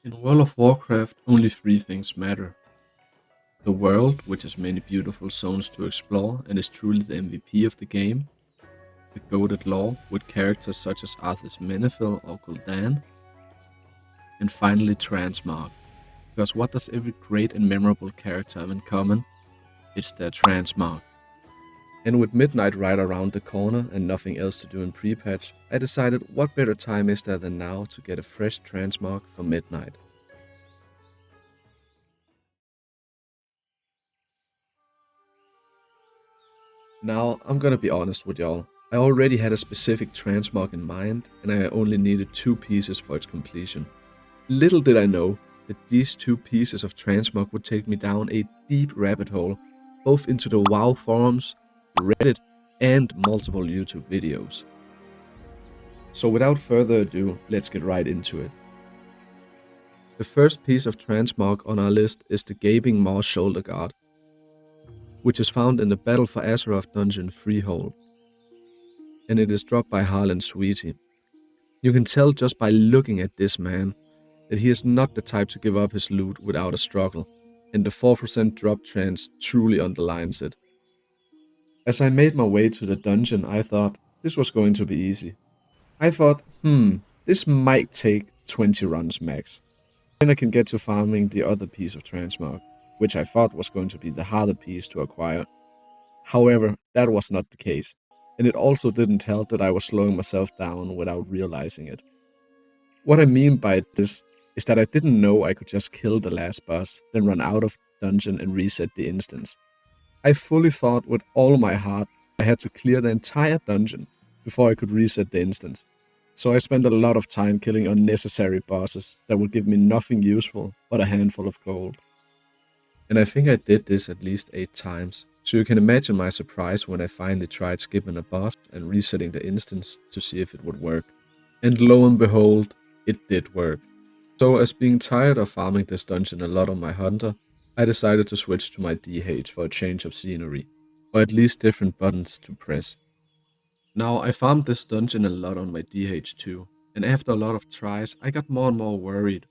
In World of Warcraft, only three things matter. The world, which has many beautiful zones to explore and is truly the MVP of the game. The goated lore, with characters such as Arthas Menethil or Gul'dan. And finally, Transmog. Because what does every great and memorable character have in common? It's their Transmog. And with midnight right around the corner and nothing else to do in pre-patch, I decided what better time is there than now to get a fresh Transmog for midnight. Now, I'm gonna be honest with y'all. I already had a specific transmog in mind, and I only needed two pieces for its completion. Little did I know that these two pieces of transmog would take me down a deep rabbit hole, both into the WoW forums, Reddit, and multiple YouTube videos. So without further ado, let's get right into it. The first piece of transmog on our list is the Gaping Maw Shoulder Guard, which is found in the Battle for Azeroth dungeon Freehold, and it is dropped by Harlan Sweetie. You can tell just by looking at this man that he is not the type to give up his loot without a struggle, and the 4% drop chance truly underlines it. As I made my way to the dungeon, I thought this was going to be easy. I thought, this might take 20 runs max. Then I can get to farming the other piece of transmog, which I thought was going to be the harder piece to acquire. However, that was not the case, and it also didn't help that I was slowing myself down without realizing it. What I mean by this is that I didn't know I could just kill the last boss, then run out of dungeon and reset the instance. I fully thought with all my heart I had to clear the entire dungeon before I could reset the instance. So I spent a lot of time killing unnecessary bosses that would give me nothing useful but a handful of gold. And I think I did this at least 8 times. So you can imagine my surprise when I finally tried skipping a boss and resetting the instance to see if it would work. And lo and behold, it did work. So as being tired of farming this dungeon a lot on my hunter, I decided to switch to my DH for a change of scenery, or at least different buttons to press. Now I farmed this dungeon a lot on my DH too, and after a lot of tries I got more and more worried,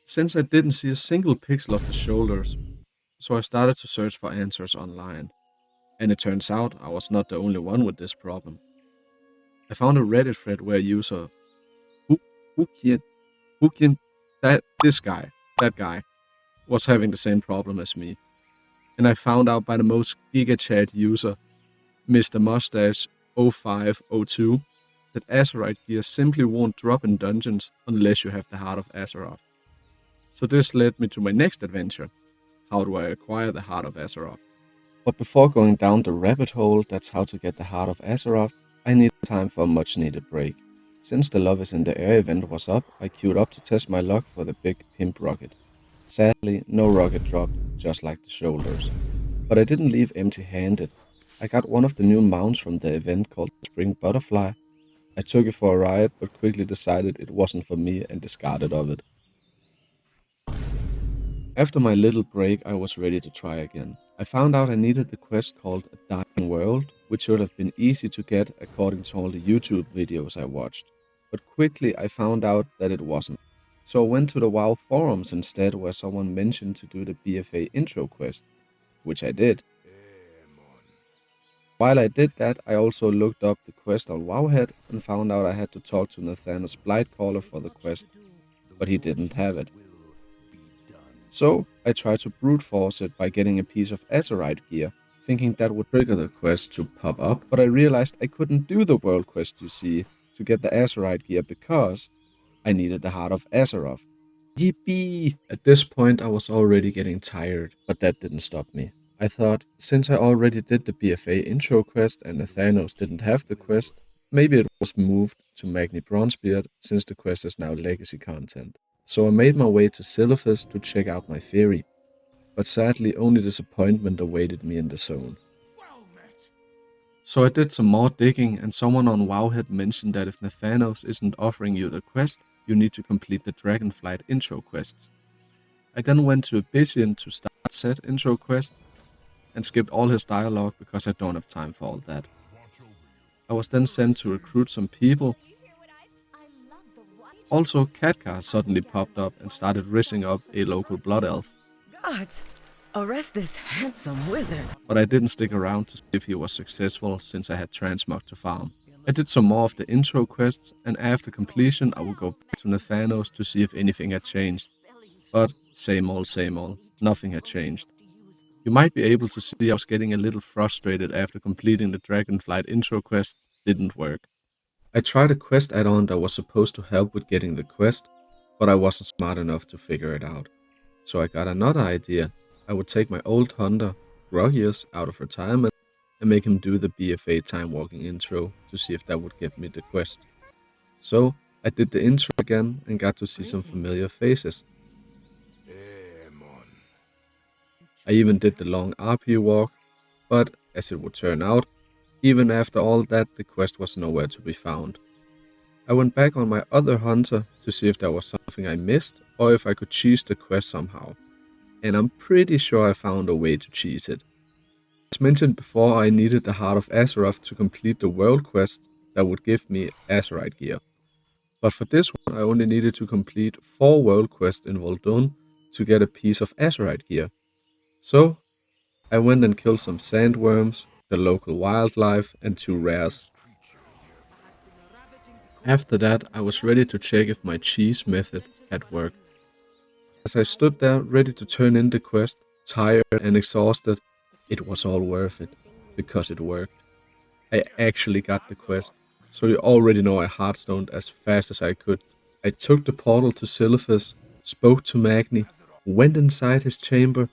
since I didn't see a single pixel of the shoulders, so I started to search for answers online, and it turns out I was not the only one with this problem. I found a Reddit thread where a user, who, who can, that guy, was having the same problem as me. And I found out by the most GigaChat user, Mr. Mustache 0502, that Azerite gear simply won't drop in dungeons unless you have the Heart of Azeroth. So this led me to my next adventure. How do I acquire the Heart of Azeroth? But before going down the rabbit hole that's how to get the Heart of Azeroth, I need time for a much needed break. Since the Love is in the Air event was up, I queued up to test my luck for the big pimp rocket. Sadly, no rocket dropped, just like the shoulders. But I didn't leave empty-handed. I got one of the new mounts from the event called Spring Butterfly. I took it for a ride, but quickly decided it wasn't for me and discarded of it. After my little break, I was ready to try again. I found out I needed the quest called A Dying World, which should have been easy to get according to all the YouTube videos I watched. But quickly I found out that it wasn't. So I went to the WoW forums instead, where someone mentioned to do the BFA intro quest, which I did. While I did that, I also looked up the quest on Wowhead and found out I had to talk to Nathana's Blightcaller for the quest, but he didn't have it. So I tried to brute force it by getting a piece of Azerite gear, thinking that would trigger the quest to pop up, but I realized I couldn't do the world quest, you see, to get the Azerite gear because I needed the Heart of Azeroth. Yippee! At this point I was already getting tired, but that didn't stop me. I thought, since I already did the BFA intro quest and Nathanos didn't have the quest, maybe it was moved to Magni Bronzebeard since the quest is now legacy content. So I made my way to Silithus to check out my theory, but sadly only disappointment awaited me in the zone. So I did some more digging, and someone on Wowhead mentioned that if Nathanos isn't offering you the quest, you need to complete the Dragonflight intro quests. I then went to Abyssian to start said intro quest, and skipped all his dialogue because I don't have time for all that. I was then sent to recruit some people, Also, Katka suddenly popped up and started rising up a local blood elf. Gods, arrest this handsome wizard. But I didn't stick around to see if he was successful since I had Transmog to farm. I did some more of the intro quests, and after completion I would go back to Nathanos to see if anything had changed. But same old, nothing had changed. You might be able to see I was getting a little frustrated after completing the Dragonflight intro quest didn't work. I tried a quest add-on that was supposed to help with getting the quest, but I wasn't smart enough to figure it out. So I got another idea. I would take my old hunter, Groggius, out of retirement and make him do the BFA time walking intro to see if that would give me the quest. So I did the intro again and got to see some familiar faces. I even did the long RP walk, but as it would turn out, even after all that, the quest was nowhere to be found. I went back on my other hunter to see if there was something I missed or if I could cheese the quest somehow, and I'm pretty sure I found a way to cheese it. As mentioned before, I needed the Heart of Azeroth to complete the world quest that would give me Azerite gear. But for this one, I only needed to complete 4 world quests in Voldun to get a piece of Azerite gear. So, I went and killed some sandworms, the local wildlife, and 2 rares. After that, I was ready to check if my cheese method had worked. As I stood there ready to turn in the quest, tired and exhausted, it was all worth it, because it worked. I actually got the quest, so you already know I heartstoned as fast as I could. I took the portal to Silphus, spoke to Magni, went inside his chamber,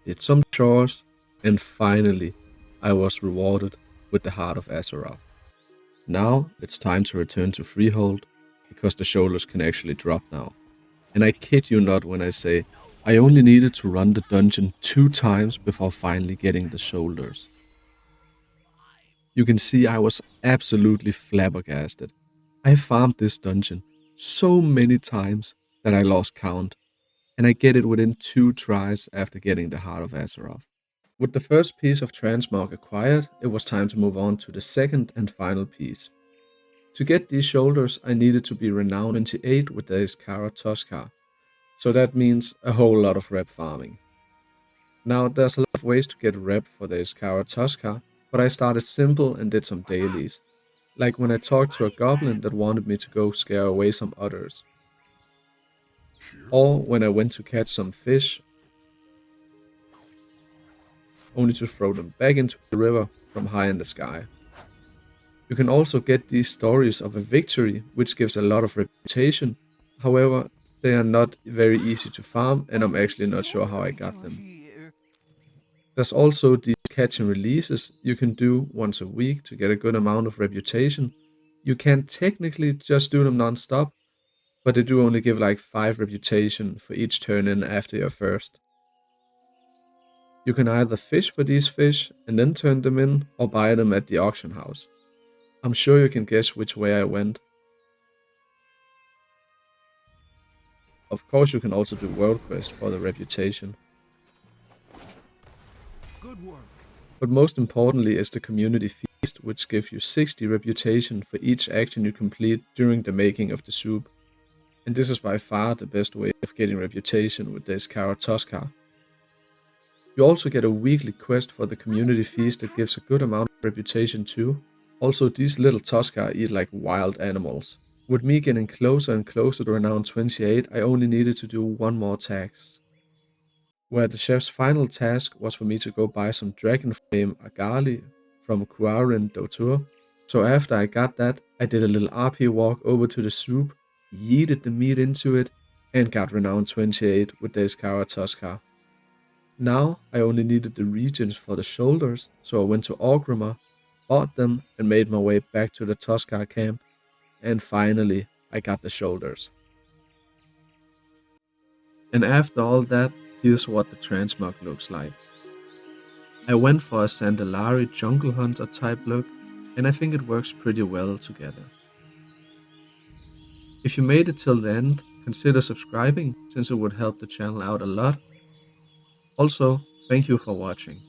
did some chores, and finally I was rewarded with the Heart of Azeroth. Now it's time to return to Freehold, because the shoulders can actually drop now. And I kid you not when I say, I only needed to run the dungeon 2 times before finally getting the shoulders. You can see I was absolutely flabbergasted. I farmed this dungeon so many times that I lost count, and I get it within 2 tries after getting the Heart of Azeroth. With the first piece of Transmog acquired, it was time to move on to the second and final piece. To get these shoulders, I needed to be renowned 28 with the Iskara Toskar, so that means a whole lot of rep farming. Now, there's a lot of ways to get rep for the Iskara Toskar, but I started simple and did some dailies, like when I talked to a goblin that wanted me to go scare away some others, or when I went to catch some fish, only to throw them back into the river from high in the sky. You can also get these stories of a victory, which gives a lot of reputation. However, they are not very easy to farm, and I'm actually not sure how I got them. There's also these catch and releases you can do once a week to get a good amount of reputation. You can technically just do them non-stop, but they do only give like 5 reputation for each turn in after your first. You can either fish for these fish and then turn them in, or buy them at the auction house. I'm sure you can guess which way I went. Of course, you can also do world quests for the reputation. Good work. But most importantly is the community feast, which gives you 60 reputation for each action you complete during the making of the soup. And this is by far the best way of getting reputation with the Iskara Toskar. You also get a weekly quest for the community feast that gives a good amount of reputation too. Also, these little Toskar eat like wild animals. With me getting closer and closer to renown 28, I only needed to do one more task, where the chef's final task was for me to go buy some dragon flame agali from Kuarin Dotur. So after I got that, I did a little RP walk over to the soup, yeeted the meat into it, and got renowned 28 with the Iskara Toskar. Now I only needed the regions for the shoulders, so I went to Orgrimmar, bought them, and made my way back to the Toskar camp, and finally I got the shoulders. And after all that, here's what the Transmog looks like. I went for a Sandalari jungle hunter type look, and I think it works pretty well together. If you made it till the end, consider subscribing since it would help the channel out a lot. Also, thank you for watching.